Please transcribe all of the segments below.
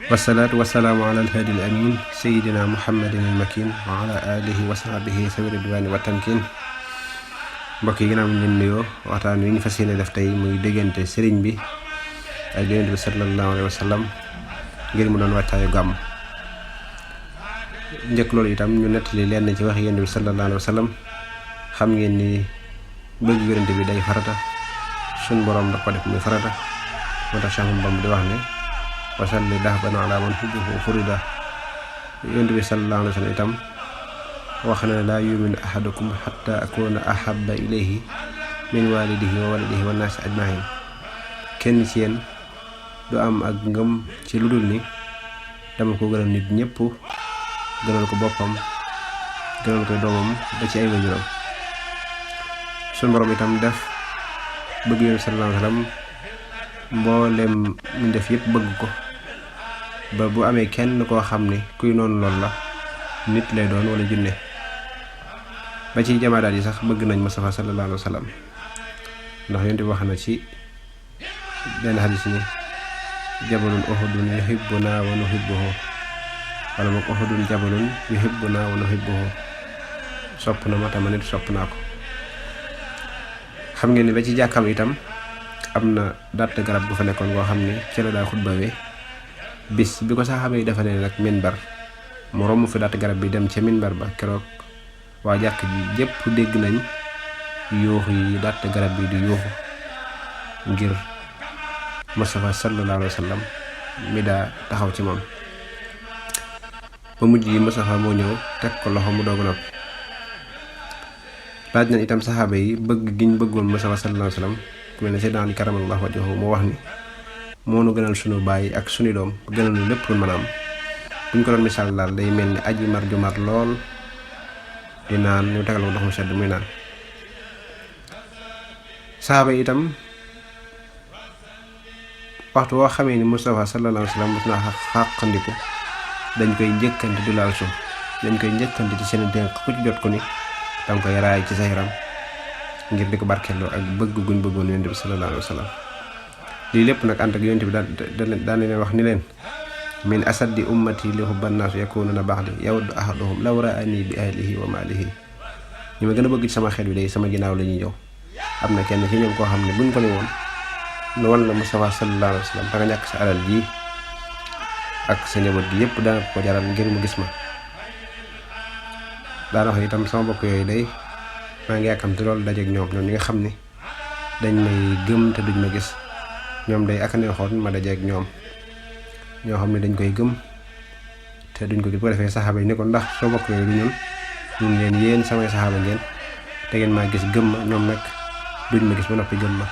wasalaatu wasalaamu ala alhaadi al amin sayidina muhammadin al makin wa ala alihi wa sahbihi sawi ridwani wa tamkin. mbokk yi ginnaaw ñu leen nuyoo waxtaan wi ñu fas yéene def tey muy diggante sëriñ bi ak yonent bi sallallahu alayhi wa sallam ngir mu doon wàccaayu gàmm. njëkk loolu itam ñu nettali lenn ci wax yonent bi sallallahu alayhi wa sallam. xam ngeen ni bëgg yonent bi day farata, suñ borom da ko def muy farata, moo tax Cheikh Bamba di wax ne wasalli dahban ala man hubbuhu furida. yonent bi sallallahu alayhi wa sallam itam wax na ne laa yuminu ahadukum hatta akuna ahabba ilayhi min walidihi wa waladihi wa naasi ajmahin. kenn ci yéen du am ak ngëm ci lu dul ni dama ko gënal nit ñëpp, gënal ko boppam, gënal koy doomam ba ci ay waajuram. suñu borom itam def bëgg yonent bi sallallahu alayhi wa sallam mboolem ñu def yëpp bëgg ko ba bu amee kenn koo xam ne kuy noonu lool la nit lay doon wala junne. ba ci jamaadaat yi sax bëgg nañ Mustafa sallallahu alayhi wa sallam, ndax yonent bi wax na ci benn xadis ni jabalun uhudun yuhibbuna wa nuhibbuhu, wala boog uhudun jabalun yuhibbuna wa nuhibbuhu. sopp na ma tama nit sopp naa ko. xam ngeen ni ba ci jàkkam itam am na datt garab bu fa nekkoon boo xam ne ci la daa xutbawee. bis bi ko saxaaba yi dafa ne nag minbar mu romb fi datt garab bi dem ca minbar ba, keroog waa jàkk ji jépp dégg nañ yuuxu yi datt garab bi di yuuxu ngir Mustafa sallallahu alayhi wa sallam mi daa taxaw ci moom. ba mujj yi Mustafa moo ñëw teg ko loxo mu doog noppi. laaj nañ itam saxaaba yi bëgg giñ bëggoon Mustafa sallallahu alayhi wa sallam, ku mel ne Seydina Ali karamallahu wajhahu moo wax ni moo nu gënal sunu baay ak sunu doom, gënal nu lépp lu mën a am. buñ ko doon misaal daal day mel ni aji mar ju mar lool di naan ñu tegal ko ndox mu sedd muy naan. saxaaba yi itam waxtu woo xamee ni Mustafa sallallahu alayhi wa sallam mos naa xàqandiku dañ koy njëkkante du laal suuf, dañ koy njëkkante ci seen dénk ku ci jot ko ni danga koy raay ci sa yaram ngir di ko barkeeloo ak bëgg guñ bëggoon yonent bi sallallahu alayhi wa sallam. lii lépp nag ànd ak yonent bi daan leen wax ni leen min asaddi ummati li hubban naasu yakununa ba'di yawaddu ahaduhum law ra'ani bi ahlihi wa maalihi. ñi ma gën a bëgg ci sama xeet bi day sama ginnaaw la ñuy ñëw. am na kenn ci ñoom koo xam ne buñ ko ne woon lu wan la Mustafa sallallahu alayhi wa sallam te nga ñàkk sa alal ji ak sa njaboot gi yëpp dana ko jaral ngir mu gis ma. daana wax itam sama bokk yooyu day maa ngi yàkkamti loolu dajeeg ñoom ñi nga xam ne dañ may gëm te duñ ma gis. ñoom day ak neexoon ma dajeeg ñoom ñoo xam ne dañ koy gëm te duñ ko gis. bu ko defee saxaaba yi ni ko ndax soo bokk yooyu du ñun leen yéen samay saxaaba ngeen te ngeen maa gis gëm ma, ñoom nag duñ ma gis ba noppi gëm ma.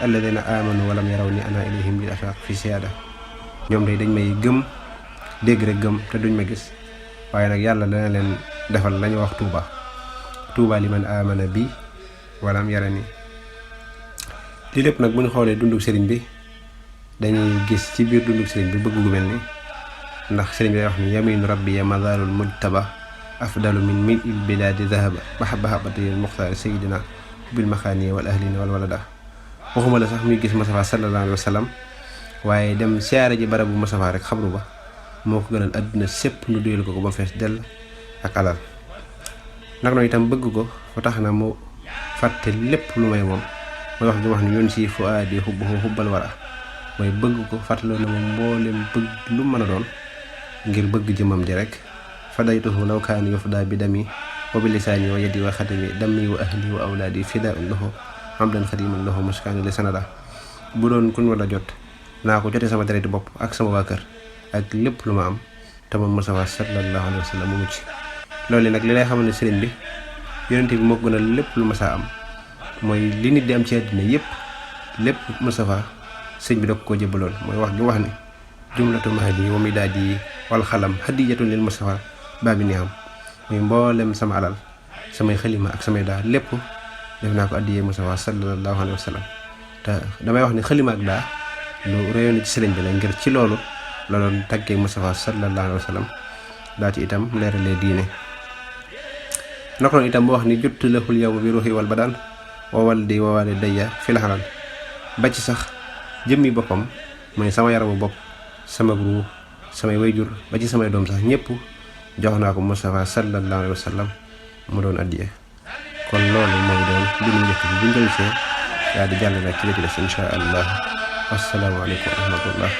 alladina amanu walam yaraw ni ana ilayhim bil afaq fi siyaada. ñoom day dañ may gëm dégg rek gëm te duñ ma gis, waaye nag yàlla dana leen defal lañu wax tuuba liman amana bi walam yarani. lii lépp nag bu ñu xoolee dunduk sëriñ bi dañuy gis ci biir dunduk sëriñ bi bëgg gu mel ni, ndax sëriñ bi day wax ni yaminu rabbi ya mazalul mujtaba afdalu min mil il biladi zahaba mahabahabatil muxtaar sayidina bil maxaaniya wal ahlina wal walada. waxuma la sax muy gis Mustafa sallallahu alayhi wa sallam, waaye dem siyaare ji barabu Mustafa rek xabru ba moo ko gënal àdduna sépp nu duyal ko ba fees dell ak alal. nag noonu itam bëgg ko fa tax na mu fàtte lépp lu may moom. mooy wax di wax ni yoon si fu aadi xubbu xubbal wara, mooy bëgg ko fàttaloo na moom mboolem bëgg lu mën a doon ngir bëgg jëmam ji rek. fadaytuhu law kaani yufda bi dami wa bi lisaani wa yadi wa xatami dammi wa ahli wa awlaadi fidaun lahu hamdan xadiman lahu muskaani li sanada. bu doon kuñ wala jot naa ko jotee sama dereti bopp ak sama waa kër ak lépp lu ma am te moom Mustafa sallallahu alayhi wa sallam mu mucc. loolu nag li lay xamal ne sëriñ bi yonent bi moo gën a lépp lu ma saa am, mooy li nit di am ci àddina yëpp lépp Mustafa sëñ bi da ko jëbaloon. mooy wax gi wax ni jumlatu mahdi wa midaadi wal xalam hadiyatun lil Mustafa baabi ni am. muy mboolem sama alal, samay xalima ak samay daa lépp def naa ko addiyee Mustafa sallallahu alayhi wa sallam. te damay wax ni xalima ak daa lu réyoon ci sëriñ bi la, ngir ci loolu la doon tàggee Mustafa sallallahu alayhi wa sallam. daa ci itam leeralee diine. naka noonu itam bu wax ni juttu lahul yawma bi ruuhi wal badaan wa waldi wa walidayya fil halal. ba ci sax jëmmi boppam mooy sama yaramu bopp, sama ruu samay wayjur ba ci samay doom sax ñëpp jox naa ko Mustafa sallallahu alayhi wa sallam mu doon addiya kon loolu mooy doon li mu njëkk bi buñ dellusee yaa di jàll nag ci la ci des insha allah wassalaamu aleykum wa rahmatullah